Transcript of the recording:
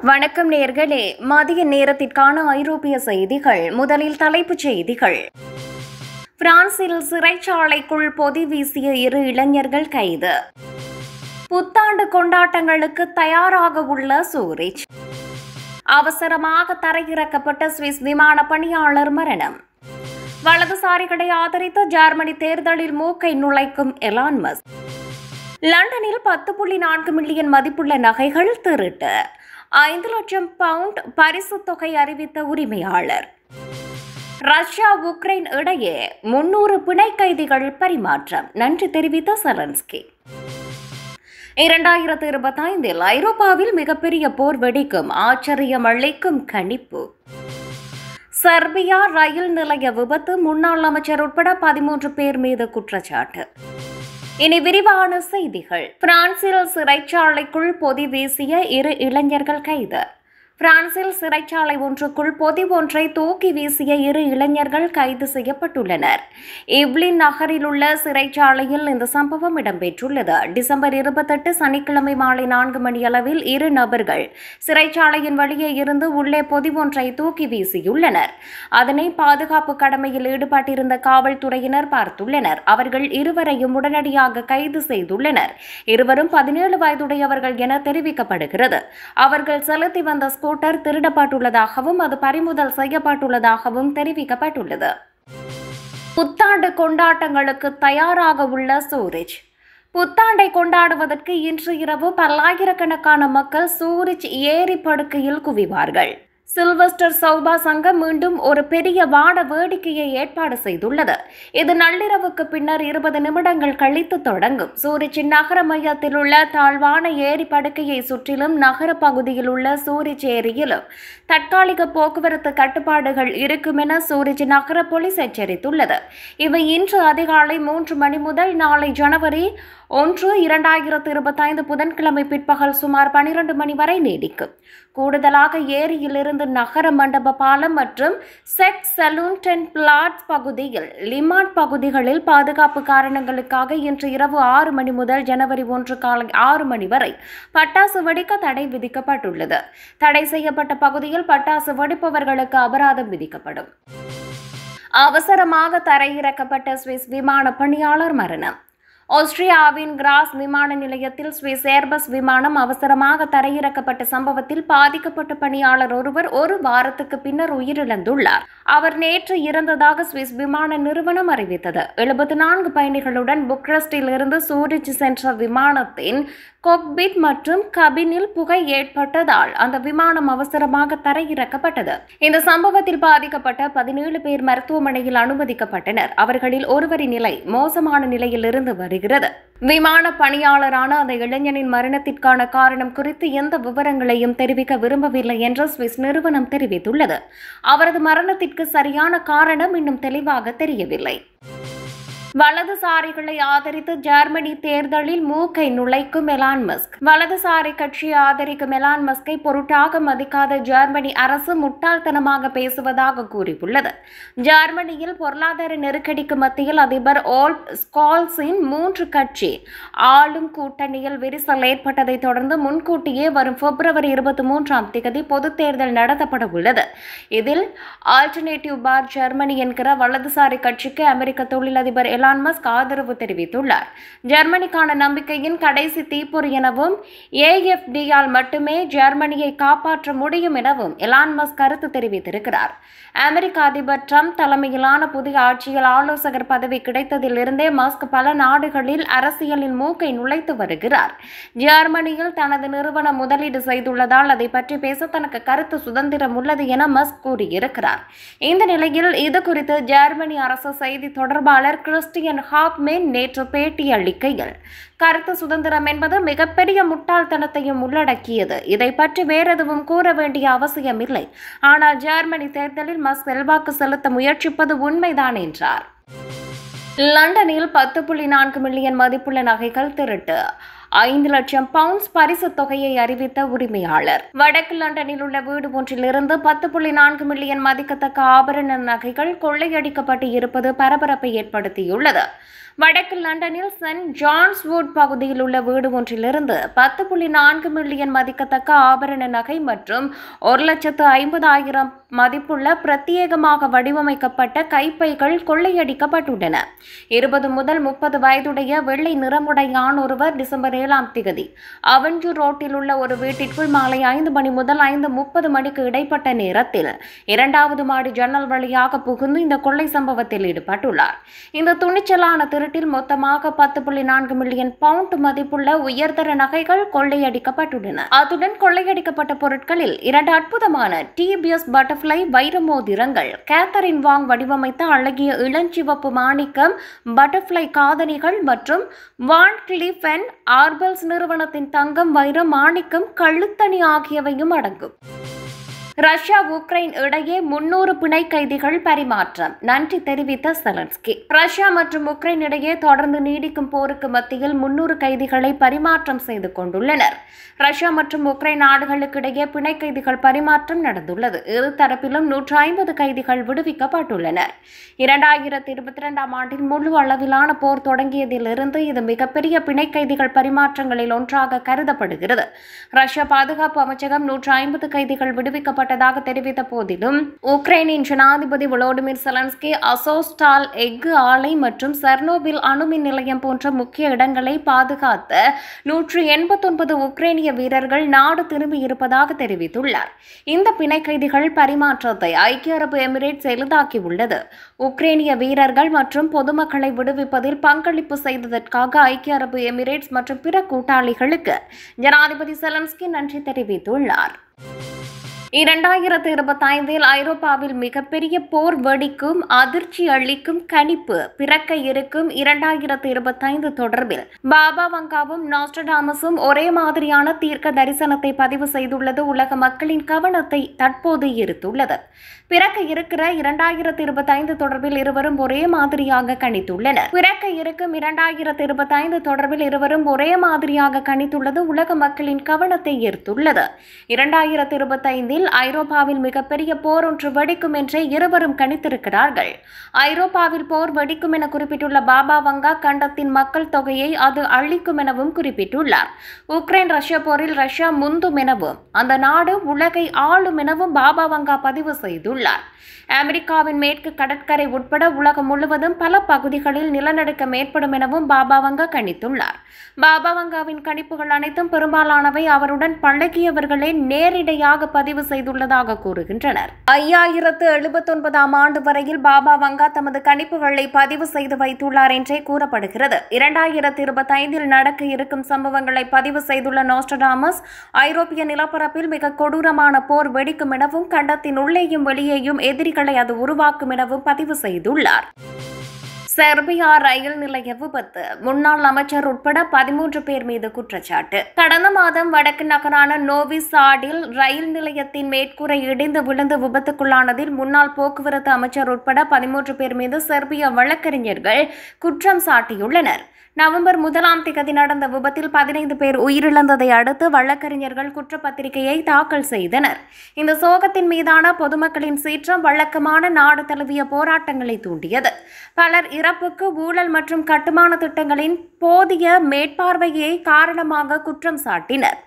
வணக்கம் நேர்களே, மதிய நேரத்திற்கான ஐரோப்பிய செய்திகள். முதலில் தலைப்புச் செய்திகள். பிரான்சில் சிறைச்சாலைக்குள் பொதி வீசிய 2 இளைஞர்கள் கைது. புத்தாண்டு கொண்டாட்டங்களுக்கு தயாராக உள்ள சூரிச். அவசரமாக தரையிறக்கப்பட்ட சுவிஸ் விமான பணியாளர் மரணம். வலதுசாரிகளை ஆதரித்த ஜெர்மனி தேர்தலில் மூக்கை நுழைக்கும் எலான் மஸ்க். லண்டனில் 10.4 மில்லியன் மதிப்புள்ள நகைகள் திருட்டு. 5 லட்சம் பவுண்ட் பரிசுத் தொகை அறிவித்த உரிமையாளர். ரஷ்யா உக்ரைன் இடையே 300 பிணை கைதிகள் பரிமாற்றம். நன்றி தெரிவித்த செலன்ஸ்கி. 2025 ஐரோப்பாவில் மிகப்பெரிய போர் வெடிக்கும், ஆச்சரியம் அளிக்கும் கணிப்பு. செர்பியா ரயில் நிலைய விபத்து, முன்னாள் அமைச்சர் உட்பட 13 பேர் மீது குற்றச்சாட்டு. இனி விரிவான செய்திகள். பிரான்சில் சிறைச்சாலைக்குள் பொதி வீசிய 2 இளைஞர்கள் கைது. பிரான்சில் சிறைச்சாலை ஒன்றுக்குள் பொதி ஒன்றை தூக்கி வீசிய 2 இளைஞர்கள் கைது செய்யப்பட்டுள்ளனர். இவ்லின் நகரில் உள்ள சிறைச்சாலையில் இந்த சம்பவம் இடம்பெற்றுள்ளது. டிசம்பர் 28 சனிக்கிழமை மாலை 4 மணியளவில் 2 நபர்கள் சிறைச்சாலையின் வெளியே இருந்து உள்ளே பொதி ஒன்றை தூக்கி வீசியுள்ளனர். அதனை பாதுகாப்பு கடமையில் ஈடுபட்டிருந்த காவல்துறையினர் பார்த்துள்ளனர். அவர்கள் இருவரையும் உடனடியாக கைது செய்துள்ளனர். இருவரும் 17 வயதுடையவர்கள் என தெரிவிக்கப்படுகிறது. அவர்கள் செலுத்தி வந்த ஸ்கூட்டர் திருடப்பட்டுள்ளதாகவும் அது பறிமுதல் செய்யப்பட்டுள்ளதாகவும் தெரிவிக்கப்பட்டுள்ளது. புத்தாண்டு கொண்டாட்டங்களுக்கு தயாராக உள்ள சூரிச். புத்தாண்டை கொண்டாடுவதற்கு இன்று இரவு பல்லாயிரக்கணக்கான மக்கள் சூரிச் ஏரி படுக்கையில் குவிவார்கள். சில்வஸ்டர் சௌபா சங்கம் மீண்டும் ஒரு பெரிய வான வேடிக்கையை ஏற்பாடு செய்துள்ளது. இது நள்ளிரவுக்கு பின்னர் 20 நிமிடங்கள் கழித்து தொடங்கும். சூரிச்சின் நகர மையத்தில் உள்ள தாழ்வான ஏரி படுக்கையை சுற்றிலும் நகர பகுதியில் உள்ள சூரிச் ஏரியிலும் தற்காலிக போக்குவரத்து கட்டுப்பாடுகள் இருக்கும் என சூரிச் நகர போலீஸ் எச்சரித்துள்ளது. இவை இன்று அதிகாலை 3 மணி முதல் நாளை ஜனவரி 1, 2025 புதன்கிழமை பிற்பகல் சுமார் 12 மணி வரை நீடிக்கும். கூடுதலாக ஏரியிலிருந்து நகர மண்டப பாலம் மற்றும் செக் சலூன் 10 பிளாட்ஸ் பகுதியில் லிமாட் பகுதிகளில் பாதுகாப்பு காரணங்களுக்காக இன்று இரவு 6 மணி முதல் ஜனவரி 1 காலை 6 மணி வரை பட்டாசு வெடிக்க தடை விதிக்கப்பட்டுள்ளது. தடை செய்யப்பட்ட பகுதியில் பட்டாசு வெடிப்பவர்களுக்கு அபராதம் விதிக்கப்படும். அவசரமாக தரையிறக்கப்பட்ட சுவிஸ் விமான பணியாளர் மரணம். ஆஸ்திரியாவின் கிராஸ் விமான நிலையத்தில் சுவிஸ் ஏர்பஸ் விமானம் அவசரமாக தரையிறக்கப்பட்ட சம்பவத்தில் பாதிக்கப்பட்ட பணியாளர் ஒருவர் 1 வாரத்துக்கு பின்னர் உயிரிழந்துள்ளார். அவர் நேற்று இறந்ததாக சுவிஸ் விமான நிறுவனம் அறிவித்தது. 74 பயணிகளுடன் புக்ரெஸ்டில் இருந்து சூரிச் சென்ற விமானத்தின் காக்பிட் மற்றும் கபினில் புகை ஏற்பட்டதால் அந்த விமானம் அவசரமாக தரையிறக்கப்பட்டது. இந்த சம்பவத்தில் பாதிக்கப்பட்ட 17 பேர் மருத்துவமனையில் அனுமதிக்கப்பட்டனர். அவர்களில் ஒருவரின் நிலை மோசமான நிலையில் இருந்து வருகிறது. விமான பணியாளரான அந்த இளைஞனின் மரணத்திற்கான காரணம் குறித்து எந்த விவரங்களையும் தெரிவிக்க விரும்பவில்லை என்று சுவிஸ் நிறுவனம் தெரிவித்துள்ளது. அவரது மரணத்திற்கு சரியான காரணம் இன்னும் தெளிவாக தெரியவில்லை. வலதுசாரிகளை ஆதரித்து ஜெர்மனி தேர்தலில் மூக்கை நுழைக்கும் எலான் மஸ்க். வலதுசாரி கட்சியை ஆதரிக்கும் எலான் மஸ்கை பொருட்டாக மதிக்காத ஜெர்மனி அரசு முட்டாள்தனமாக பேசுவதாக கூறியுள்ளது. ஜெர்மனியில் பொருளாதார நெருக்கடிக்கு மத்தியில் அதிபர் ஓல்ஃப் ஸ்கால்ஸின் 3 கட்சி ஆளும் கூட்டணியில் விரிசல் ஏற்பட்டதை தொடர்ந்து முன்கூட்டியே வரும் பிப்ரவரி 23ஆம் தேதி பொதுத் தேர்தல் நடத்தப்பட உள்ளது. இதில் ஆல்டர்னேட்டிவ் பார் ஜெர்மனி என்கிற வலதுசாரி கட்சிக்கு அமெரிக்க தொழிலதிபர் எலான் மஸ்க் ஆதரவு தெரிவித்துள்ளார். ஜெர்மனிக்கான நம்பிக்கையின் கடைசி தீப்பொறி எனவும் AfD-யால் மட்டுமே ஜெர்மனியை காப்பாற்ற முடியும் எனவும் எலான் மஸ்க் கருத்து தெரிவித்திருக்கிறார். அமெரிக்க அதிபர் ட்ரம்ப் தலைமையிலான புதிய ஆட்சியில் ஆலோசகர் பதவி கிடைத்ததிலிருந்தே மஸ்க் பல நாடுகளில் அரசியலின் மூக்கை நுழைத்து வருகிறார். ஜெர்மனியில் தனது நிறுவனம் முதலீடு செய்துள்ளதால் அதை பற்றி பேச தனக்கு கருத்து சுதந்திரம் உள்ளது என மஸ்க் கூறியிருக்கிறார். இந்த நிலையில் இது குறித்து ஜெர்மனி அரசு செய்தி தொடர்பாளர் கிறிஸ்டியன் ஹாப்மேன் நேற்று பேட்டியளிக்கையில், கருத்து சுதந்திரம் என்பது மிகப்பெரிய முட்டாள்தனத்தையும் உள்ளடக்கியது. இதை பற்றி வேறெதுவும் கூற வேண்டிய அவசியமில்லை. ஆனால் ஜெர்மனி தேர்தலில் மஸ்க் செல்வாக்கு செலுத்த முயற்சிப்பது உண்மைதான் என்றார். லண்டனில் 10.4 மில்லியன் மதிப்புள்ள நகைகள் திருட்டு. 5 லட்சம் பவுண்ட்ஸ் பரிசு தொகையை அறிவித்த உரிமையாளர். வடக்கு லண்டனில் உள்ள வீடு ஒன்றிலிருந்து 10.4 மில்லியன் மதிக்கத்தக்க ஆபரண நகைகள் கொள்ளையடிக்கப்பட்டு இருப்பது பரபரப்பை ஏற்படுத்தியுள்ளது. வடக்கு லண்டனில் சென்ட் ஜான்ஸ் வுட் பகுதியில் உள்ள வீடு ஒன்றிலிருந்து 10.4 மில்லியன் மதிக்கத்தக்க ஆபரண நகை மற்றும் 1,50,000 மதிப்புள்ள பிரத்யேகமாக வடிவமைக்கப்பட்ட கைப்பைகள் கொள்ளையடிக்கப்பட்டுள்ளன. 20 முதல் 30 வயதுடைய வெள்ளை நிறமுடைய ஆண் ஒருவர் டிசம்பர் 7ஆம் தேதி அவென்யூ ரோட்டில் உள்ள ஒரு வீட்டிற்குள் மாலை 5 மணி முதல் 5:30 மணிக்கு இடைப்பட்ட நேரத்தில் 2வது மாடி ஜன்னல் வழியாக புகுந்து இந்த கொள்ளை சம்பவத்தில் ஈடுபட்டுள்ளார். இந்த துணிச்சலான திருட்டில் மொத்தமாக 10.4 மில்லியன் பவுண்ட் மதிப்புள்ள உயர்தர நகைகள் கொள்ளையடிக்கப்பட்டுள்ளன. அத்துடன் கொள்ளையடிக்கப்பட்ட பொருட்களில் 2 அற்புதமான டிபிஎஸ் பட்டர்ஃப்ளை வைர மோதிரங்கள், கேத்தரின் வாங் வடிவமைத்த அழகிய இளஞ்சிவப்பு மாணிக்கம் பட்டர்ஃப்ளை காதணிகள் மற்றும் வான் கிளிஃப் அண்ட் ஆர்பல்ஸ் நிறுவனத்தின் தங்கம் வைர மாணிக்கம் கழுத்தணி ஆகியவையும் அடங்கும். ரஷ்யா உக்ரைன் இடையே 300 பிணை கைதிகள் பரிமாற்றம், நன்றி தெரிவித்த செலன்ஸ்கி. ரஷ்யா மற்றும் உக்ரைன் இடையே தொடர்ந்து நீடிக்கும் போருக்கு மத்தியில் 300 கைதிகளை பரிமாற்றம் செய்து கொண்டுள்ளனர். ரஷ்யா மற்றும் உக்ரைன் நாடுகளுக்கு இடையே பிணை கைதிகள் பரிமாற்றம் நடந்துள்ளது. இரு தரப்பிலும் 150 கைதிகள் விடுவிக்கப்பட்டுள்ளனர். 2022ஆம் ஆண்டில் முழு அளவிலான போர் தொடங்கியதிலிருந்து இது மிகப்பெரிய பிணை கைதிகள் பரிமாற்றங்களில் ஒன்றாக கருதப்படுகிறது. ரஷ்யா பாதுகாப்பு அமைச்சகம் 150 கைதிகள் விடுவிக்கப்பட்ட தெரிவித்த போதிலும் உக்ரைனின் ஜனாதிபதி வோலோடிமிர் செலன்ஸ்கி அசோஸ்டால் எஃகு ஆலை மற்றும் செர்னோபில் அணுமின் நிலையம் போன்ற முக்கிய இடங்களை பாதுகாத்த 189 உக்ரைனிய வீரர்கள் நாடு திரும்பியிருப்பதாக தெரிவித்துள்ளார். இந்த பிணை கைதிகள் பரிமாற்றத்தை ஐக்கிய அரபு எமிரேட்ஸ் எளிதாக்கியுள்ளது. உக்ரைனிய வீரர்கள் மற்றும் பொதுமக்களை விடுவிப்பதில் பங்களிப்பு செய்ததற்காக ஐக்கிய அரபு எமிரேட்ஸ் மற்றும் பிற கூட்டாளிகளுக்கு ஜனாதிபதி செலன்ஸ்கி நன்றி தெரிவித்துள்ளார். 2025இல் ஐரோப்பாவில் மிகப்பெரிய போர் வெடிக்கும், அதிர்ச்சி அளிக்கும் கணிப்பு. பிறக்க இருக்கும் 2025 தொடர்பில் பாபா வங்காவும் நாஸ்ட்ரடாமஸும் ஒரே மாதிரியான தீர்க்க தரிசனத்தை பதிவு செய்துள்ளது உலக மக்களின் கவனத்தை தற்போது ஈர்த்துள்ளது. பிறக்க இருக்கிற 2025 தொடர்பில் இருவரும் ஒரே மாதிரியாக கணித்துள்ளனர். பிறக்க இருக்கும் 2025 தொடர்பில் இருவரும் ஒரே மாதிரியாக கணித்துள்ளது உலக மக்களின் கவனத்தை ஈர்த்துள்ளது. 2025 ஐரோப்பாவில் மிகப்பெரிய போர் ஒன்று வெடிக்கும் என்றே இருவரும் கணித்திருக்கிறார்கள். ஐரோப்பாவில் போர் வெடிக்கும் என குறிப்பிட்டுள்ள பாபா வங்கா கண்டத்தின் மக்கள் தொகையை அது அழிக்கும் எனவும் குறிப்பிட்டுள்ளார். உக்ரைன் ரஷ்யா போரில் ரஷ்யா முந்தும் எனவும் அந்த நாடு உலகை ஆளும் எனவும் பாபா வங்கா பதிவு செய்துள்ளார். அமெரிக்காவின் மேற்கு கடற்கரை உட்பட உலகம் முழுவதும் பல பகுதிகளில் நிலநடுக்கம் ஏற்படும் எனவும் பாபா வங்கா கணித்துள்ளார். பாபா வங்காவின் கணிப்புகள் அனைத்தும் பெரும்பாலானவை அவருடன் பழகியவர்களே நேரிடையாக பதிவு செய்துள்ளதாக கூறுகின்றனர். 5079ஆம் ஆண்டு வரையில் பாபா வங்கா தமது கணிப்புகளை பதிவு செய்து வைத்துள்ளார் என்றே கூறப்படுகிறது. 2025இல் நடக்க இருக்கும் சம்பவங்களை பதிவு செய்துள்ள நாஸ்ட்ரடாமஸ் ஐரோப்பிய நிலப்பரப்பில் மிக கொடூரமான போர் வெடிக்கும் எனவும் கண்டத்தின் உள்ளேயும் வெளியேயும் எதிரிகளை அது உருவாக்கும் எனவும் பதிவு செய்துள்ளார். செர்பியா ரயில் நிலைய விபத்து, முன்னாள் அமைச்சர் உட்பட 13 பேர் மீது குற்றச்சாட்டு. கடந்த மாதம் வடக்கு நகரான நோவி சாடில் ரயில் நிலையத்தின் மேற்கூரை இடிந்து விழுந்து விபத்துக்குள்ளானதில் முன்னாள் போக்குவரத்து அமைச்சர் உட்பட 13 பேர் மீது செர்பிய வழக்கறிஞர்கள் குற்றம் சாட்டியுள்ளனர். நவம்பர் 1ஆம் தேதி நடந்த விபத்தில் 15 பேர் உயிரிழந்ததை அடுத்து வழக்கறிஞர்கள் குற்றப்பத்திரிகையை தாக்கல் செய்தனர். இந்த சோகத்தின் மீதான பொதுமக்களின் சீற்றம் வழக்கமான நாடு தழுவிய போராட்டங்களை தூண்டியது. பலர் இறப்புக்கு ஊழல் மற்றும் கட்டுமான திட்டங்களின் போதிய மேற்பார்வையை காரணமாக குற்றம் சாட்டினர்.